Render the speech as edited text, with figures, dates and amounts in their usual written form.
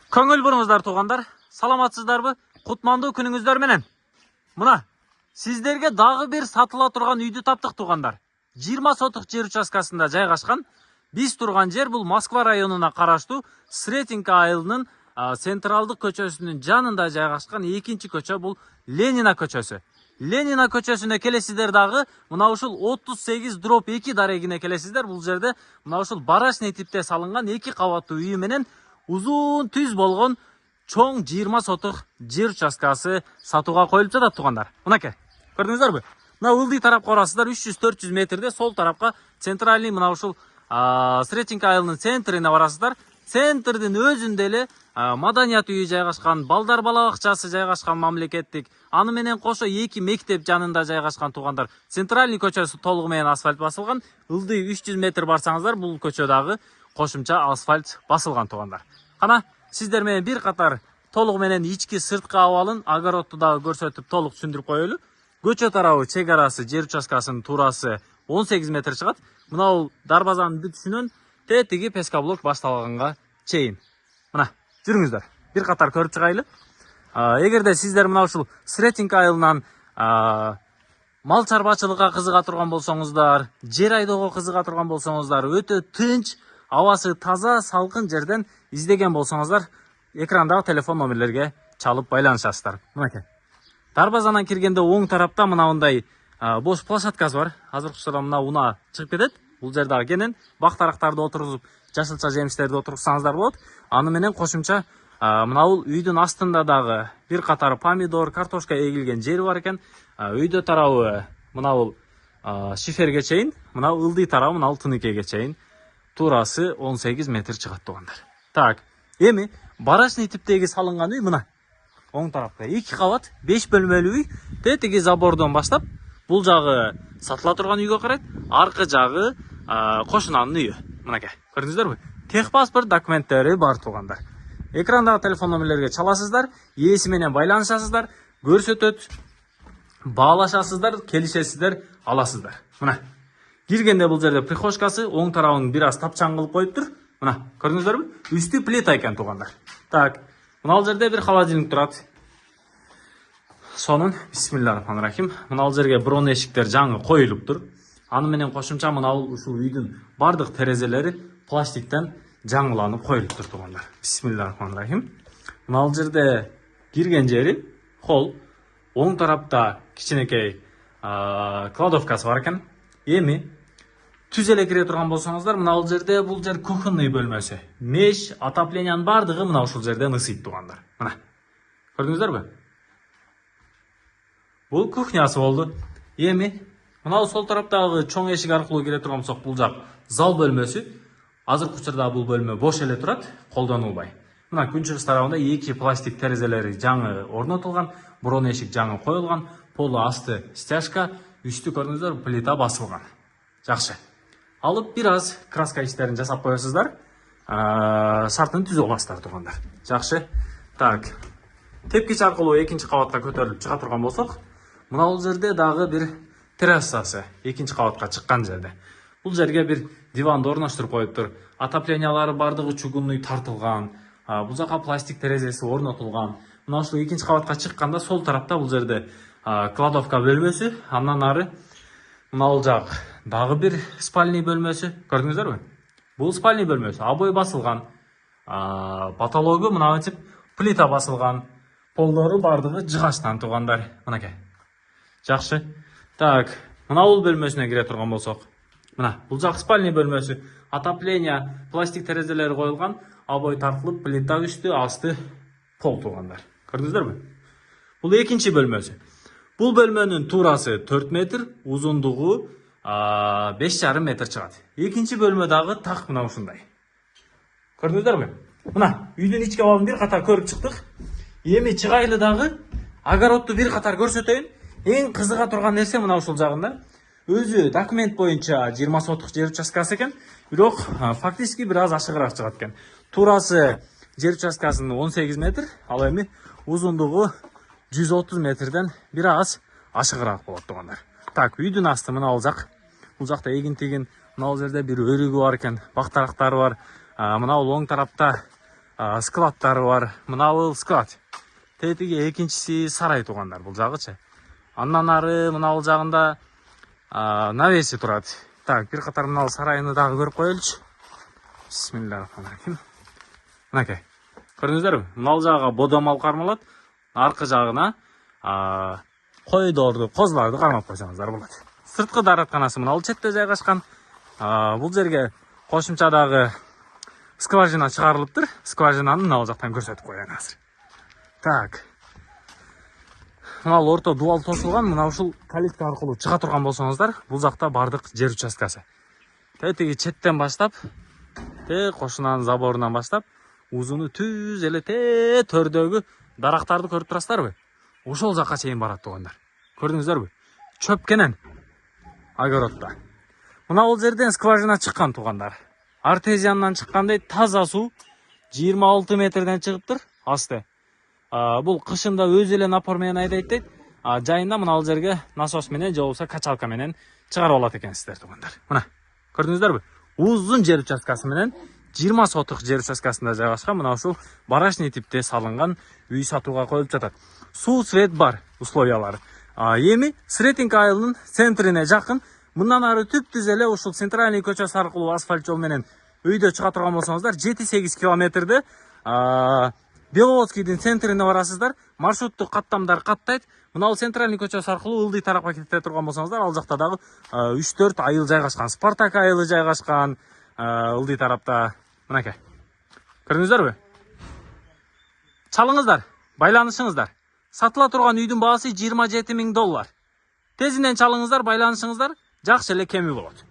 Көңіл бұрыңыздар туғандар, саламатсыздарбы? Құтманды күніңіздер менен. Мына, сіздерге дағы бір сатыла тұрған үйді таптық туғандар. 20 сотық жер учаскасында жайғашқан. Біз тұрған жер бұл Москва районына қарашты Сретенка айылының централдық көчөсінің жанында жайғашқан екінші көчө бұл Ленина көчөсі. Ленина көчөсүнө келесиздер дагы мына ушул 38/2 дарегине келесиздер. Бул жерде мына ушул барашный типте салынган 2 кабаттуу үй менен узун түз болгон чоң 20 сотық жер учаскасы сатууга коюлуп жатат тугандар. Мынакей, көрдүңүздөрбү? Мына ылдый тарапка барасыздар, 300-400 метрде сол тарапка центральный мына ушул Сретенка айылынын центрине барасыздар. Центрдин өзүндө эле маданият үйү жайгашкан, балдар бала бакчасы жайгашкан мамлекеттик. Аны менен кошо 2 мектеп жанында жайгашкан тугандар. Центральный көчөсү толугу менен асфальт басылган. Ылдый 300 метр барсаңыздар, бул көчөдөгү кошумча асфальт басылган тугандар. Кана сиздер менен бир катар толугу менен ички сырткы абалын огородду дагы көрсөтүп толук түшүндүрүп коелу. Көчө тарабы чек арасы жер учаскасынын туурасы 18 метр чыгат. Мына бул дарбазанын бүтүшүнөн тетиги пескаблок башталганга чейин. Мына жүрүңүздөр. Бир катар көрүп чыгайлы. Эгерде сиздер мына ушул Сретенка айылынан мал чарбачылыкка кызыга турган болсоңуздар, жер айдоого кызыга турган болсоңуздар, өтө тынч, абасы таза, салкын жерден издеген болсоңуздар, экрандагы телефон номерлерге чалып байланышасыздар. Мынакей. Дарбазанан киргенде оң тарапта мындай бош площадкасы бар. Азыркы учурда мына унаа чыгып кетет. Бул жерде кенен бак тарактарды отургузуп, жашылча жемиштерди отургузсаңыздар болот. Аны менен кошумча мына бул үйдүн астында дагы бир катар помидор, картошка эгилген жери бар экен. Үйдө тарабы мына бул шиферге чейин, мына ылдый тарабы мына тыныйкеге чейин туурасы 18 метр чыгат тугандар. Так, эми барашный типтеги салынган үй мына оң тарапта 2 кабат 5 бөлмөлүү үй. Тетиги забордон баштап бул жагы сатыла турган үйгө карайт, аркы жагы кошунанын үйү. Мынакей, көрдүңүздөрбү? Техпаспорт документтери бар тугандар. Экрандагы телефон номерлерге чаласыздар, ээси менен байланышасыздар, көрсөтөт, баалашасыздар, келишесиздар, аласыздар. Мына киргенде бул жерде прихожкасы, оң тарабын бир аз тапчаң кылып коюптур. Мына көрдүңүздөрбү? Үстү плита экен тугандар. Так, мына жерде бир холодильник турат. Сонун бисмиллахиррахманиррахим. Мына жерге брон эшиктер жаңы коюлуптур. Аны менен кошумча мына ушул үйдүн бардык терезелери пластиктен жаңыланып коюлуптур тугандар. Бисмиллахиррахманиррахим. Мына жерде кирген жери холл, оң тарапта кичинекей кладовкасы бар экен. Эми түз эле кире турган болсоңуздар, мына жерде бул жер кухонный бөлмөсү. Меш, отоплениянын бардыгы мына ушул жерден ысыйт тугандар. Мына. Көрдүңүздөрбү? Бул кухнясы болду. Эми мына сол тараптагы чоң эшик аркылуу кире турган болсок, бул жак зал бөлмөсү. Азыркы учурда бул бөлмө бош эле турат, колдонулбай. Мына күнчүгүс тарабында 2 пластик терезелери жаңы орнотулган, брон эшик жаңы коюлган, полу асты стяжка, үстү көрдүңүздөр плита басылган. Жакшы. Алып бир аз краска иштерин жасап коесуздар. Шартын түзүп аласыздар тугандар. Жакшы. Так. Тепкич аркылуу экинчи кабатка көтөрүлүп чыга турган болсок, мына бул жерде дагы бир террасасы экинчи кабатка чыккан жерде. Бул жерге бир диванды орноштуруп коюптур. Отоплениялары бардыгы чугунный тартылган. Бул жака пластик терезеси орнотулган. Мына ушул экинчи кабатка чыкканда сол тарапта бул жерде кладовка бөлмөсү, андан ары мына бул жак дагы бир спальный бөлмөсү. Көрдүңүздөрбү? Бул спальный бөлмөсү, обой басылган. Потологу мынантип плита басылган. Полдору бардыгы жыгачтан тугандар. Мынакей. Жакшы. Так, мына бул бөлмөсүнө кире турган болсок. Мына, бул жак спальный бөлмөсү. Отопление, пластик терезелери коюлган, обой тартылып, плита үстү, асты пол тугандар. Көрдүңүздөрбү? Бул экинчи бөлмөсү. Бул бөлмөнүн туурасы 4 метр, узундугу 5,5 метр чыгат. Экинчи бөлмө дагы так мына ушундай. Көрдүңүздөрбү? Мына, үйдүн ички абалын бир катар көрүп чыктык. Эми чыгайлы дагы огородду бир катар көрсөтөйүн. Эң кызыга турган нерсе мына ушул жагында. Өзү документ боюнча 20 сотук жер учаскасы экен, бирок фактически бир аз ашыгыраак чыгат экен. Туурасы жер учаскасынын 18 метр, ал эми узундугу 130 метрден бир аз ашыгыраак болот тугандар. Так, үйдүн асты мына бул жак. Бул жакта эгин-тегин, мына бул жерде бир өрүгү бар экен, бак тарактары бар. Мына бул оң тарапта складдары бар. Мына бул склад. Тетиги экинчиси сарай туугандар, бул жагычы. Андан ары мына бул жагында навеси турат. Так, бир катар мына сарайны дагы көрүп коелучу. Бисмиллахиррахманиррахим. Мынакей. Көрдүңүздөрбү? Мына бул жагга бодомал кармалат. Аркы жагына койдорду, козуларды кармап койсоңуздар болот. Сырткы дааратканасы мына бул четте жайгашкан. Бул жерге кошумчадагы скважина чыгарылыптыр. Скважинаны мына бул жактан көрсөтүп коеюн азыр. Так. Мына орто дуал тосулган, мына ушул калитка аркылуу чыга турган болсоңуздар, бул жакта бардык жер участкасы. Тетиги четтен баштап, кошунанын заборунан баштап, узуну түз эле төрдөгү дарактарды көрүп турасыздарбы? Ошол жакка чейин барат туугандар. Көрдүңүздөрбү? Чөпкенен огороддо. Мына бул жерден скважина чыккан туугандар. Артезиандан чыккандай таза суу 26 метрден чыгыптыр асты. Бул кышында өзү эле напор менен айдайт дейт. Жайында мына бул жерге насос менен же болбосо качалка менен чыгарып алат экенсиздер туугандар. Мына көрдүңүздөрбү? Узун жер участкасы менен 20 сотук жер участкасында жайгашкан мына ушул барашный типте салынган үй сатууга коюлуп жатат. Суу, свет бар условиялары. Эми Сретенка айылынын центрине жакын, мындан ары түп-түз эле ушул центральный көчөсү аркылуу асфальт жол менен өйдө чыга турган болсоңуздар 7-8 километрде Беловодскийдин центрине барасыздар. Маршруттук каттамдар каттайт. Мына бул центральный көчөсү аркылуу ылдый тарапка кете турган болсоңуздар, ал жакта дагы 3-4 айыл жайгашкан. Спартак айылы жайгашкан ылдый тарапта. Мынакей. Көрдүңүздөрбү? Чалыңыздар, байланышыңыздар. Сатыла турган үйдүн баасы $27,000. Тезинен чалыңыздар, байланышыңыздар, жакшы эле кеми болот.